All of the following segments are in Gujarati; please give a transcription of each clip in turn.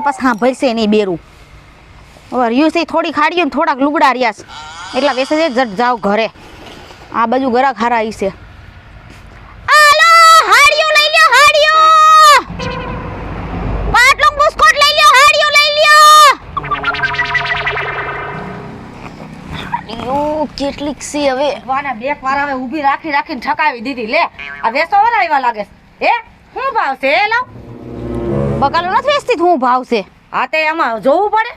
પાસ સાંભળશે નહીં બેરું. હવે રહ્યું છે થોડી ખાડીઓ ને થોડાક લુગડા રહ્યા છે એટલા વેસે છે. જટ જાવ ઘરે. આ બાજુ ગરા ખારા આવી છે. આલો હાડીઓ લઈ લ્યો, હાડીઓ પાટલું બુસ્કોટ લઈ લ્યો, હાડીઓ લઈ લ્યો. હાડીઓ કેટલીક છે હવે. વાના બેક વાર હવે ઊભી રાખી રાખીને ઠકાવી દીધી. લે આ વેસો વરા એવા લાગે છે. હે શું ભાવ છે? એ લાવ. બકાલો નથી વેચતી. હું ભાવ છે હા તે એમાં જોવું પડે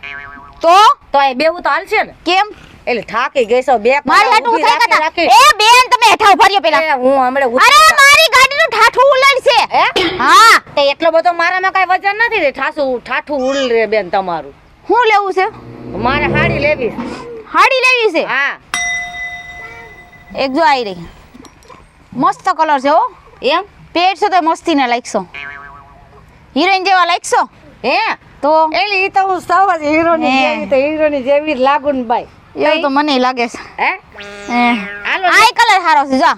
તો એ બેવું તો હાલશે ને. કેમ એટલે થાકી ગઈ છો બેક મારી હાટું થઈ કતા. એ બેન તમે હેઠા ઉભા રહ્યો પેલા. હું હમણે અરે મારી ગાડીનું ઠાઠું ઉલળ છે. હા તે એટલો બધો મારામાં કઈ વજન નથી રે. ઠાઠું ઉલ રે બેન તમારું. શું લેવું છે? મારે હાડી લેવી. હાડી લેવી છે? હા એક જો આવી રહી. મસ્ત કલર છે હો. એમ પેટ છે તો મસ્તી ને લાગશો. હિરોઈન જેવા લાગશો. હે તો એલી ઈ તો હું સૌ જ હીરોની જેવી તો હીરોની જેવી જ લાગુ ને ભાઈ. એવું તો મને લાગે છે. હે હાલો આ કલર સારો છે. જા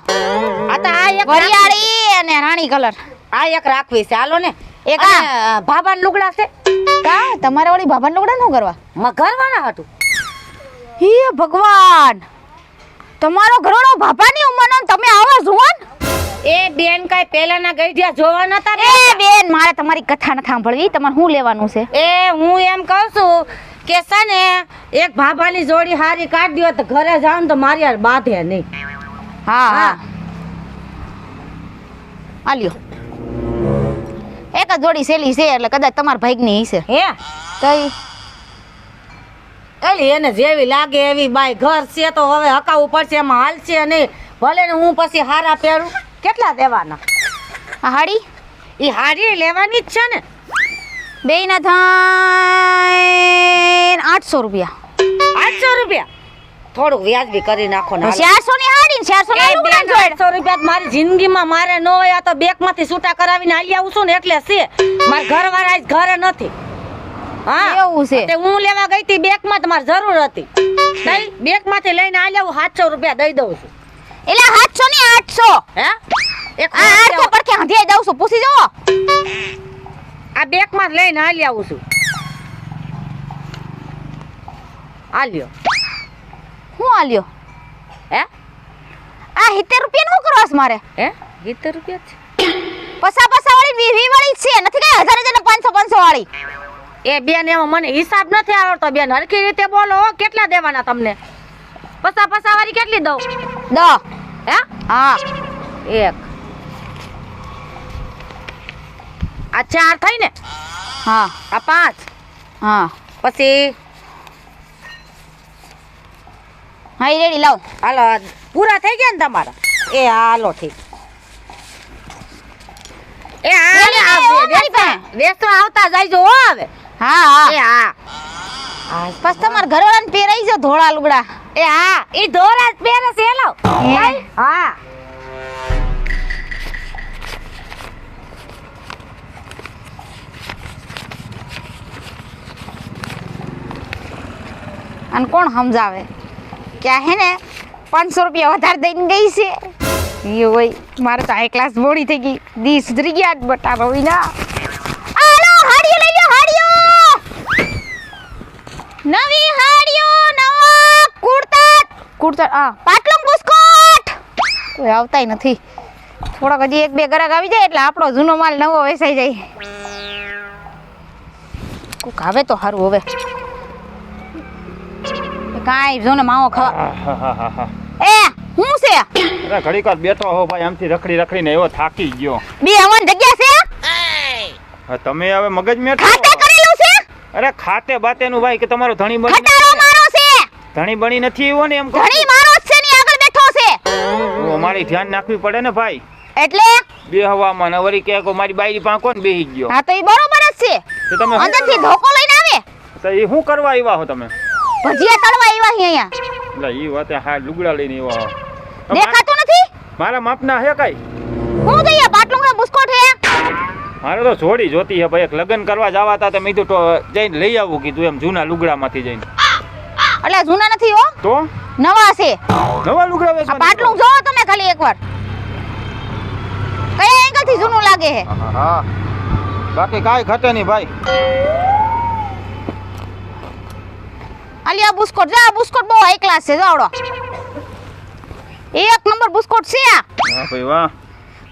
આ તો આ એક વરિયાળી અને રાણી કલર. આ એક રાખવી છે. હાલો ને. એક આ ભાભાના લુગડા છે. કા તમારે વાળી ભાભાના લુગડા નું કરવા? ઘરવાળા હતું. હે ભગવાન, તમારો ઘરનો ભાભાની ઉંમરનો ને તમે આવા જુવાન? એ બેન કઈ પેલાના ગઈઢિયા જોવા નતા રે. એ બેન મારે તમારી કથા ન સાંભળવી. તમારે શું લેવાનું છે? એ હું એમ કહું છું કે છે ને એક ભાભાની જોડી હારી કાઢ દ્યો તો ઘરે જાવ ને તો મારી યાર બાંધે નહીં. હા હા આલ્યો. એક જ જોડી સેલી છે એટલે કદાચ તમારા ભાઈની હશે. હે કઈ એલી એને જેવી લાગે એવી બાઈ ઘર છે તો હવે હકાવવું પડશે. એમાં હાલશે નહીં. ભલે ને હું પછી હારા પહેરું. કેટલા દેવાના? આ હાડી ઈ હાડી લેવાની જ છે ને. બે ના થાય 800 રૂપિયા. 800 રૂપિયા થોડુંક વ્યાજબી કરી નાખો ને. 400 ની હાડી ને 400 ના લુગડા જોડે. 800 રૂપિયા મારી જિંદગીમાં મારે ન હોય. તો બેક માંથી છૂટા કરાવીને હાલી આવું છું ને એટલે છે. મારા ઘરવાળા આજ ઘરે નથી. હા એવું છે. તે હું લેવા ગઈ હતી બેક માં તમારે જરૂર હતી. નહીં બેક માંથી લઈને હાલી આવું. 700 રૂપિયા દઈ દઉં છું. એટલે 700 ની 800. હે એક આ 800 પડકે હાંધી દઉં છું. પૂછી જો. આ બેક માં લઈને હાલી આવું છું. હાલ્યો હું આલ્યો? હે આ 70 રૂપિયા નું કરવાસ મારે? હે 70 રૂપિયા છે. પસા વાળી 20 વાળી છે. નથી કઈ 1000 ને 500 વાળી. એ બેન એમાં મને હિસાબ નથી આવડતો બેન. હરખી રીતે બોલો. કેટલા દેવાના તમને? પસા વાળી કેટલી દઉં? 10. હે હા એક આ 4 થઈ ને. હા આ 5 હા પછી હા ઈ રેડી લાવ. હાલો પૂરા થઈ ગયા ને તમારા? એ હાલો ઠીક. એ વેચતો આવતા જાયજો હો હવે. હા હા એ હા બસ તમારા ઘરવાળાને પહેરાઈ જો ધોળા લુગડા. એ હા ઈ ધોરા જ પહેરે છે. હેલો હા અને કોણ સમજાવે કે આ હે ને 500 રૂપિયા વધારે દઈને ગઈ છે. એ હોય મારે તો હાઈ ક્લાસ બોડી થઈ ગઈ. દી સુધરી ગયા બટા રવિના. આલો હાડીઓ લઈ લ્યો, હાડીઓ નવી હાડીઓ, નવા કુર્તા આ પાટલું બુસ્કોટ. કોઈ આવતાય નથી. થોડાક હજી 1-2 ગ્રાહક આવી જાય એટલે આપણો જૂનો માલ નવો વેચાઈ જાય. કોક આવે તો સારું. હવે કાઈ જો ને માવો ખાવા. એ હું છે? અરે ઘડીક વાર બેઠો હો ભાઈ. આમથી રખડીને એવો થાકી ગયો. બે હવન જગ્યા છે? હા તમે હવે મગજ મેં ખાતે કરેલું છે? અરે ખાતે બાતેનું ભાઈ કે તમારો ધણી બની ખટારો મારો છે. ધણી બની નથી એવો ને એમ કહો. ધણી મારો જ છે ની આગળ બેઠો છે. અમારી ધ્યાન નાખવી પડે ને ભાઈ. એટલે બે હવામાં ને વળી કે મારી બાયરી પાસે કોણ બેહી ગયો? હા તો ઈ બરોબર જ છે. તો તમે શું અંદરથી કરવા? ધોકો લઈને આવે. તો એ શું કરવા આવ્યા હો તમે? ભજીયા તળવા આવ્યા છે અહીંયા. એટલે એ વાતે હા લુગડા લઈને આવ્યા હો. દેખાતું નથી? મારા માપના હે કઈ? હું દઈએ પાટલું કે બુસ્કોટ હે? મારે તો જોડી જોતી હે ભાઈ. એક લગ્ન કરવા જવા હતા તો મેં કીધું જઈને લઈ આવું કીધું એમ જૂના લુગડામાંથી જઈને. એટલે જૂના નથી હો, તો નવા છે. નવા લુગડા આ વેચવા પાટલું જોવો તમે ખાલી એકવાર. કયા એંગલથી જૂનું લાગે છે? હા બાકી કાંઈ ઘટે નહીં ભાઈ. આલિયા બુસ્કોટ જા બુસ્કોટ બહુ હાઈ ક્લાસ છે જાવડો એક નંબર બુસ્કોટ છે આ હા ભાઈ વાહ.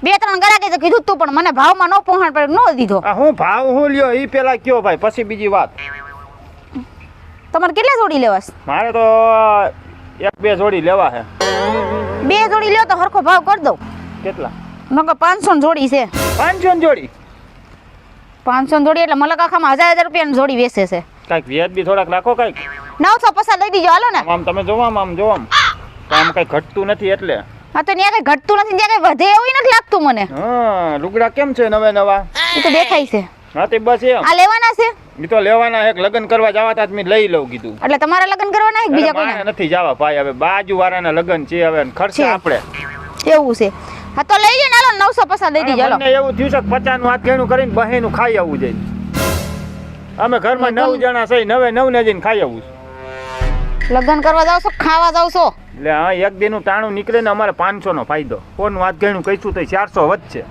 બે ત્રણ ગરાકે તો કીધું તું પણ મને ભાવમાં નો પહોંચાડ પડે નો દીધો આ હું ભાવ હું લ્યો ઈ પેલા કયો ભાઈ, પછી બીજી વાત. તમારે કેટલા જોડી લેવાસ મારે તો 1-2 જોડી લેવા છે. 2 જોડી લ્યો તો હરખો ભાવ કરી દઉં કેટલા? નકર 500 જોડી છે 500 જોડી? 500 જોડી એટલે મલકાખામાં 1000 રૂપિયાની જોડી વેચે છે કાંઈક વ્યાજ બી થોડાક રાખો કાંઈક. 950 દઈ દીજો હાલો ને આમ તમે જોવો આમ જોવો આમ કાંઈ ઘટતું નથી એટલે. હા તો ત્યાં કઈ ઘટતું નથી ત્યાં કઈ વધે એવું નથી લાગતું મને હા લુગડા કેમ છે નવા? એ તો દેખાય છે હા તે બસ એમ. આ લેવાના છે ઈ તો લેવાના એક લગ્ન કરવા જવા તા મેં લઈ લઉં કીધું. એટલે તમારા લગ્ન કરવાના છે કે બીજા મારે કોઈના નથી જવા ભાઈ, હવે બાજુ વાળાના લગ્ન છે, હવે ખર્ચા આપણે. એવું છે હા તો લઈ લે હાલો 950 દઈ દીજો હાલો મને એવું થયું છે કે 50 નું હાથ ઘેણું કરીને બહેનું ખાઈ આવવું જોઈએ. અમે ઘરમાં 9 જણા છે, 9 ને જઈને ખાઈ આવવું છે. લગ્ન કરવા જાવ છો ખાવા જાવ છો એટલે હા એક દિનનું ટાણું નીકળે ને અમારે 500 નો ફાયદો. કોનું હાથ ઘેણું કહીશું તો 400 વધશે.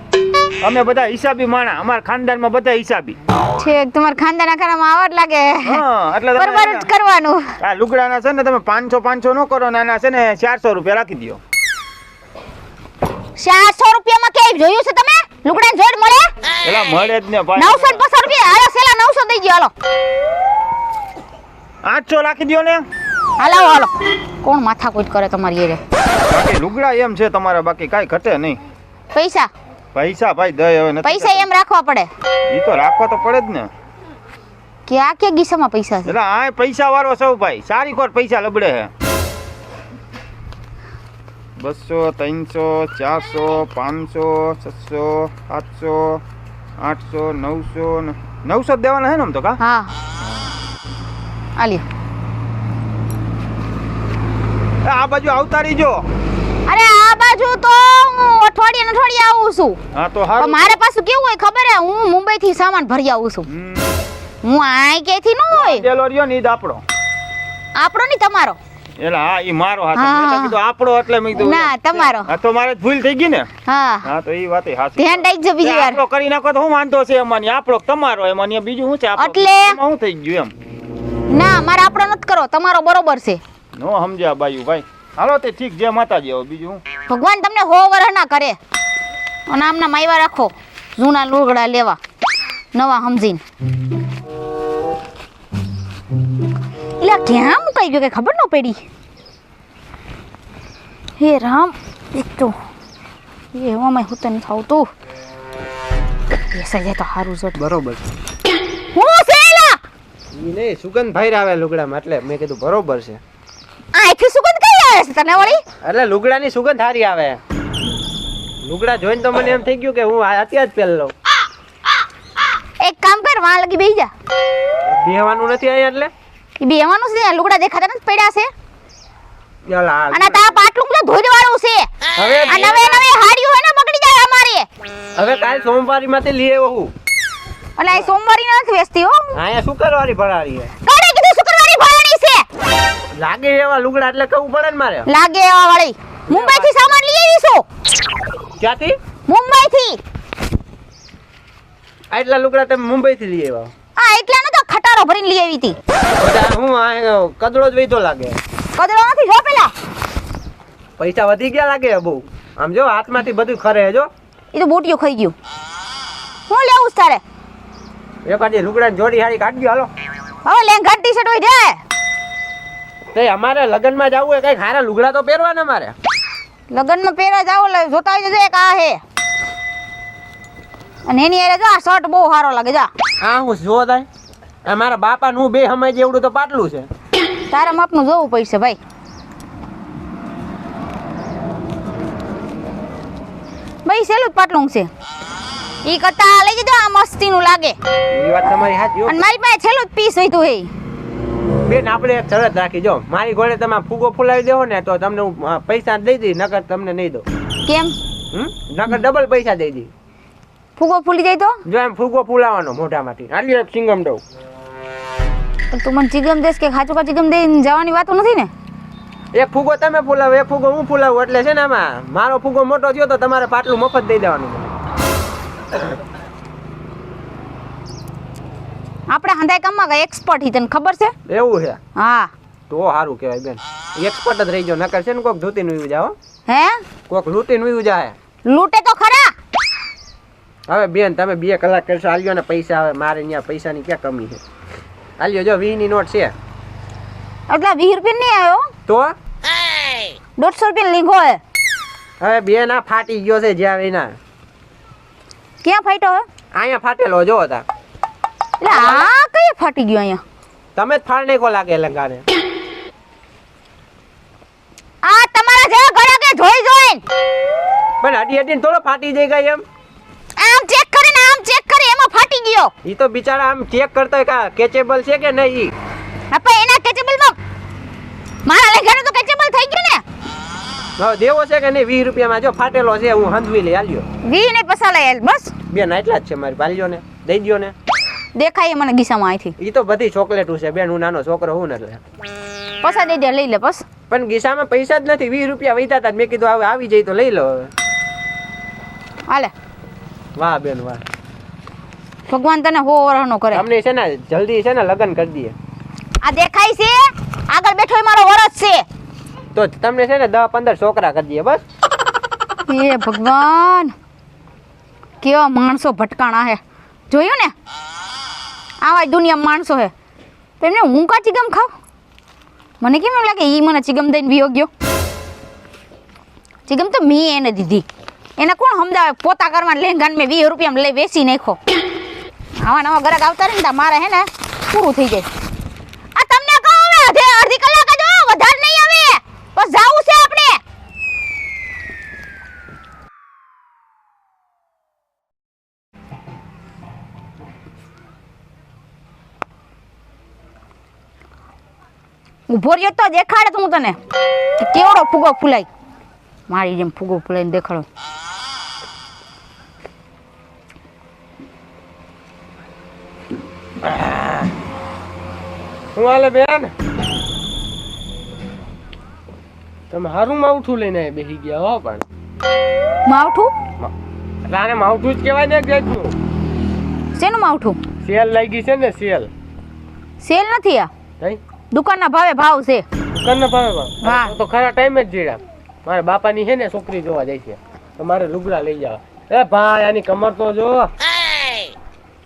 અમે બધા હિસાબી માણા, અમારા ખાનદાનમાં બધા હિસાબી છે તમારા ખાનદાના ખાનામાં આવડ લાગે હા. એટલે બરાબર જ કરવાનું આ લુગડાના છે ને તમે 500 નો કરો ને આના છે ને 400 રૂપિયા રાખી દો. 400 રૂપિયામાં ક્યાંય જોયું છે તમે લુગડાની જોડ મળે એલા મળે જ ને ભાઈ. 950 રૂપિયા હાલો સેલા 900 દઈ ગયો હાલો 800 રાખી દો ને. હાલો હાલો કોણ માથા કૂટ કરે તમારી એરે બાકી લુગડા એમ છે તમારા, બાકી કાંઈ ઘટે નહીં. પૈસા પૈસા ભાઈ દય હવે નથી. પૈસા એમ રાખવા પડે ઈ તો રાખવા તો પડે જ ને. કે આ કે ગીસામાં પૈસા છે એટલે આ પૈસા વાળો સૌ ભાઈ, સારી કોર પૈસા લબડે હે. 200 300 400 500 600 700 800 900 900 દેવાના હે ને આમ તો કા. હા આલી આ બાજુ આવતા રહીજો. અરે આ બાજુ તો હું અઠવાડિયે આવું છું હા તો પણ હારું. મારે પાછું કેવું હોય ખબર હે હું મુંબઈ થી સામાન ભરી આવું છું હું આય કેથી ન હોય પેલો રહ્યો ને ઈ જ આપણો. આપણો નહીં તમારો એટલે હા ઈ મારો હાથ. હા. મેં તો કીધું આપણો એટલે મેં કીધું ના તમારો હા તો મારે ભૂલ થઈ ગઈ ને. હા હા તો ઈ વાતે સાચી. ધ્યાન રાખજો બીજી વાર આપણો કરી નાખો તો હું વાંધો છે એમાં? આપણો તમારો એમાં ને બીજું શું છે આપણો? એટલે? એમાં શું થઈ ગયું એમ? ના મારે આપણો નથી કરો તમારો બરોબર છે નો સમજ્યા બાયુ ભાઈ. હાલો તે ઠીક જે માતાજી હવે બીજું હું. ભગવાન તમને હો વરહ ના કરે અને આમના માયવા રાખો જૂના લુગડા લેવા નવા સમજીને એટલે ક્યાં મુકાઈ ગયો કે ખબર ન પડી હે રામ એક તો એ એવામાં હું તને ખાવતું બેસાઈ જાય તો સારું છે બરોબર હું સેલા ઈ નહીં સુગંધ ભાઈ આવે લુગડામાં એટલે મેં કીધું બરોબર છે. આથી સુગંધ કઈ આવે છે તને વળી એટલે લુગડાની સુગંધ સારી આવે. લુગડા જોઈને તો મને એમ થઈ ગયું કે હું અત્યારે જ પહેરી લઉં. એક કામ કર વાં લગી બેહી જા બેહવાનું નથી અહીંયા એટલે ઈ બેહવાનું છે લુગડા દેખાતા નથી પડ્યા છે ચાલ હાલ. અને તા પાટલું પેલું ધોઈ વાળું છે હવે આ નવે નવે હાડીઓ હોય ને બગડી જાય અમારે હવે કાલ સોમવારી માંથી લઈ આવ્યો હું. એટલે આ સોમવારી નથી વેચતી હો અહીંયા શુક્રવારી ભરારી છે. કાઢે કીધું શુક્રવારી ભરણી છે લાગે એવા લુગડા એટલે કહું પડે ને મારે. લાગે એવા વાળી મુંબઈ થી સામાન લઈ આવી છું ક્યાંથી? મુંબઈ થી આટલા લુગડા તમે મુંબઈ થી લઈ આવ્યા? આ એટલા નતો ખટારો ભરીને લઈ આવી હતી બધા હું આ કદડો જ વેચો લાગે. કદરો નથી જો પેલા પૈસા વધી ગયા લાગે બહુ. આમ જો હાથમાંથી બધું ખરે જો. એ તો બોટિયો ખાઈ ગયું હું લેવું છે તારે એકાદી લુગડાની જોડી હારી કાઢજો હાલો. હવે લેંઘા ટી શર્ટ હોય જાય તે અમારે લગ્નમાં જવું હોય કઈ ખારા લુગડા તો પહેરવાના મારે. લગનમાં પહેરા જાવ લે જોતા હોય તો એક આ હે અને એની અરે જો આ શર્ટ બહુ સારો લાગે જા આ હું જો થાય આ મારા બાપા નું બે સમય જેવડું તો પાટલું છે. તારા માપનું જોવું પડશે ભાઈ ભાઈ સેલું જ પાટલું છે ઈ કરતા લઈ જજો આ મસ્તીનું લાગે એ વાત તમારી સાચી હો. અને મારી પાસે છેલ્લું જ પીસ હોય હે બેન આપણે એક શરત રાખી જો મારી ઘોડે તમે ફૂગો ફૂલાવી દેવો ને તો તમને હું પૈસા દઈ દઈ નકર તમને નહીં દઉં. કેમ નકર ડબલ પૈસા દઈ દી. ફૂગો ફૂલી જાય તો જો એમ ફૂગો ફૂલાવાનો મોઢામાંથી આલી એક સિંગમ દઉં. પણ તું મને ચીગમ દેશ કે ખાચું કા ચીગમ દઈને જવાની વાતો નથી ને એક ફૂગો તમે ફૂલાવો એક ફૂગો હું ફૂલાવું એટલે છે ને આમાં મારો ફૂગો મોટો થયો તો તમારે પાટલું મફત દઈ દેવાનું મને. આપણે હંધાઈ કામમાં ગયા એક્સપર્ટ હી તને ખબર છે એવું છે. હા તો સારું કહેવાય બેન. એક્સપર્ટ જ રહી જાઓ, નકર છે ને કોક ધોતીને ઉઈ જાઓ, હે કોક લૂંટીને ઉઈ જાય. લૂંટે તો ખરા. હવે બેન તમે 2 કલાક કરશો, આલ્યો ને પૈસા. હવે મારે અહીંયા પૈસાની ક્યાં કમી છે? આલ્યો જો 20 ની નોટ છે. એટલા 20 રૂપિયા નહીં આવ્યો, તો 150 રૂપિયા લીંઘો હે. હવે બેન આ ફાટી ગયો છે જ્યાં વિના. ક્યાં ફાટ્યો હે? અહીંયા ફાટેલો જો હતા. એટલે આ કઈ ફાટી ગયો અહીંયા? તમે જ ફાડ નાખો લાગે લંગાને. આ તમારા જેવા ગળા કે જોઈ જોઈને પણ હડી હડીને થોડો ફાટી જાય કાંઈ એમ. આમ ચેક કરીને આમ ચેક કરે એમાં ફાટી ગયો. ઈ તો બિચારા આમ ચેક કરતા હોય કા કેચેબલ છે કે નહીં. આપણે એના કેચેબલમાં મારા લેખાનું તો કેચેબલ થઈ ગયું ને. હવે દેવો છે કે નહીં 20 રૂપિયામાં જો ફાટેલો છે, હું હંધવી લઈ આલ્યો. 20 ને પસા લઈ બસ. બેન એટલા જ છે મારી, પાલ્યો ને દઈ દ્યો ને. દેખાય મને ગીસામાં અહીંથી. ઈ તો બધી ચોકલેટું છે બેન, હું નાનો છોકરો હું ને એટલે. પસા દઈ દે, લઈ લે બસ. પણ ગીસામાં પૈસા જ નથી, 20 રૂપિયા વૈતા હતા. મેં કીધું હવે આવી જાય તો લઈ લો હવે. હાલે વાહ બેન વાહ. ભગવાન તને હો વરહનો કરે. અમને છે ને જલ્દી છે ને લગ્ન કરી દઈએ. આ દેખાય છે આગળ બેઠો એ મારો વરસ છે. તો તમને છે ને 10-15 છોકરા કરી દઈએ બસ. એ ભગવાન કેવા માણસો ભટકાણા હે, જોયું ને? આવા દુનિયામાં માણસો હે. તો એમને હું કા ચીગમ ખાવ? મને કેમ એમ લાગે ઈ મને ચીગમ દઈને વિયો ગયો? ચીગમ તો મેં એને દીધી. એને કોણ સમજાવે? પોતા કરવા લેંગાન મેં 20 રૂપિયામાં લઈ વેચી નાખો. આવા નવા ગ્રાહક આવતા રહે ને મારે હે ને પૂરું થઈ જાય. આ તમને કહું હવે અડધી કલાક જ વધારે નહીં આવે, બસ જાવું છે આપણે. ઉભો રહ્યો તો દેખાડે તું તને કે કેવડો ફૂગો ફૂલાય. મારી જેમ ફૂગો ફૂલાઈને દેખાડો. હું હાલે બેન? તમે હારું માવઠું લઈને બેસી ગયા હો. પણ માવઠું રાને માવઠું જ કહેવાય ને જાતનું. શેનું માવઠું? સેલ લાગી છે ને સેલ. સેલ નથી આ, કઈ દુકાનના ભાવે ભાવ છે. દુકાનના ભાવે હા. તો ખરા ટાઈમે જ જીડા. મારા બાપાની છે ને છોકરી જોવા જાય છે, તો મારે લુગડા લઈ જાવ. એ ભાઈ આની કમર તો જો.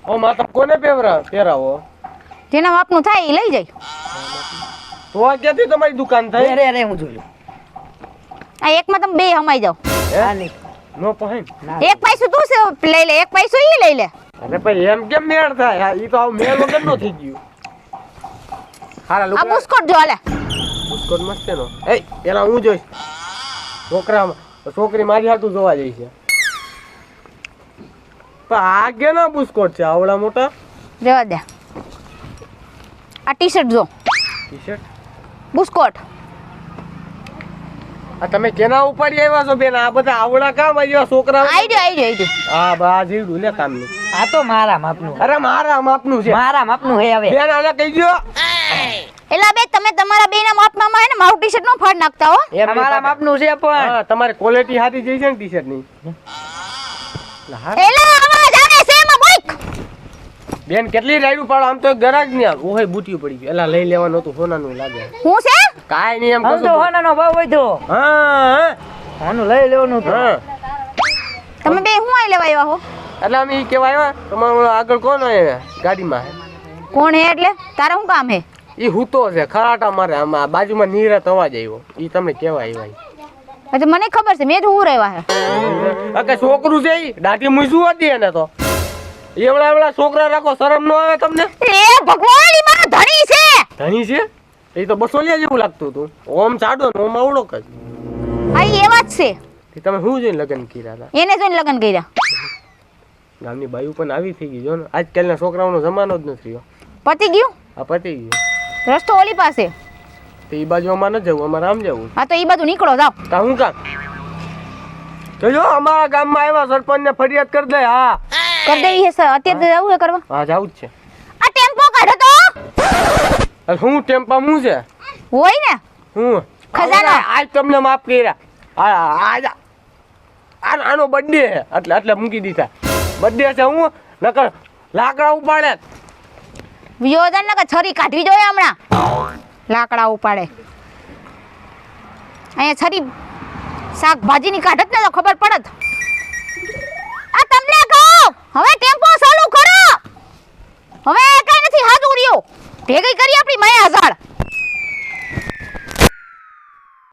ઓ માતા કોને પહેરાવો? જેના માપનું થાય એ લઈ જાય. તો આ ક્યાંથી તમારી દુકાન થઈ? અરે હું જોયું. આ એકમાં તમે બે હમાઈ જાઓ. નો પહેન. એક પૈસું તું છે લઈ લે, એક પૈસું ઈ લઈ લે. અરે ભાઈ એમ કેમ મેળ થાય? ઈ તો આવ મેળ વગર નો થઈ ગયું. હારા આ લુગડા બુસ્કોટ જો હાલે. બુસ્કોટ મસ્ત છે નો. એ પેલા હું જોઈશ. છોકરી મારી હાટું જોવા જાય છે. પણ આ કેનો બુસ્કોટ છે આવડા મોટા? જવા દે. આ ટી શર્ટ જો, ટી-શર્ટ. બુસ્કોટ. આ તમે કેના ઉપાડી આવ્યા છો બેન? આ બધા આવડા કામ આવ્યા છોકરા? આઈ હા બા જીવડું લે કામ નું. આ તો મારા માપનું. અરે મારા માપનું છે. મારા માપનું હે હવે. બેન આને કહી દો. એલા બે તમે તમારા બેના માપમાં હે ને મારું ટી શર્ટ નો ફાડ નાખતા હો. એમ મારા માપનું છે પણ. હા તમારી ક્વોલિટી સારી જઈ છે ને ટી-શર્ટ ની. એલા અવાજ આવે છે એમાં બોઈક. બેન કેટલી રાઈડું પાડો? આમ તો ગરાજ ની આવ. ઓહે બુટિયું પડી ગયું. એલા લઈ લેવાનું હતું, સોનાનું લાગે. હું છે? કાઈ નહીં એમ આમ તો કહું. હોનાનો ભાવ વધ્યો. હા આનું લઈ લેવાનું તો. હા. તમે બે હું આઈ લેવા આવ્યા હો? એટલે અમે ઈ કેવા આવ્યા તમારું આગળ કોણ આવ્યા ગાડીમાં? કોણ હે એટલે? તારે શું કામ હે? ઈ હુતો છે ખરાટા મારે. આમાં બાજુમાં નીરત અવાજ આવ્યો. ઈ તમને કેવા આવ્યા? એટલે મને ખબર છે મેં તો હું રહેવા હે. અકે છોકરું છે ઈ દાઢી મૂસું હતી એને તો. એવડા એવડા છોકરા રાખો, શરમ ન આવે તમને? એ ભગવાન ઈ મારો ધણી છે. ધણી છે? એ તો બસોલિયા જેવું લાગતું હતું. ઓમ ચાડો ને ઓમ આવડો કજ. આ ઈ એવા જ છે. એ તમે શું જોઈને લગ્ન કર્યા હતા? એને જોઈને લગ્ન કર્યા. ગામની બાયુ પણ આવી થઈ ગઈ જો ને. આજકાલના છોકરાઓનો જમાનો જ નથી રહ્યો. પતી ગયું? આ પતી ગયું. રસ્તો ઓલી પાસે. તો ઈ બાજુ અમારે ન જવું, અમારે આમ જવું. હા તો ઈ બાજુ નીકળો જાવ. તા હું કામ? જો અમારા ગામમાં આવ્યા સરપંચને ફરિયાદ કરી દે. હા કરી દેવી હે સર, અત્યારે જવું હે કરવા. હા જાવું જ છે. આ ટેમ્પો કાઢો તો. અરે હું ટેમ્પા હું છે? હોય ને હું ખજાનો. આજ તમને માફ કર્યા. આનો બર્થડે છે એટલે મૂકી દીધા. બર્થડે છે હું નકર લાકડા ઉપાડે. વિયોજન ને છરી કાઢવી જોઈએ હમણાં. લાકડા ઉપાડે અહીંયા છરી શાકભાજીની કાઢત ને તો ખબર પડત. આ તમને કહું હવે ટેમ્પો ચાલુ કરો. હવે કઈ નથી હાજુ રહ્યો ભેગી કરી આપણી માયા ઝાડ.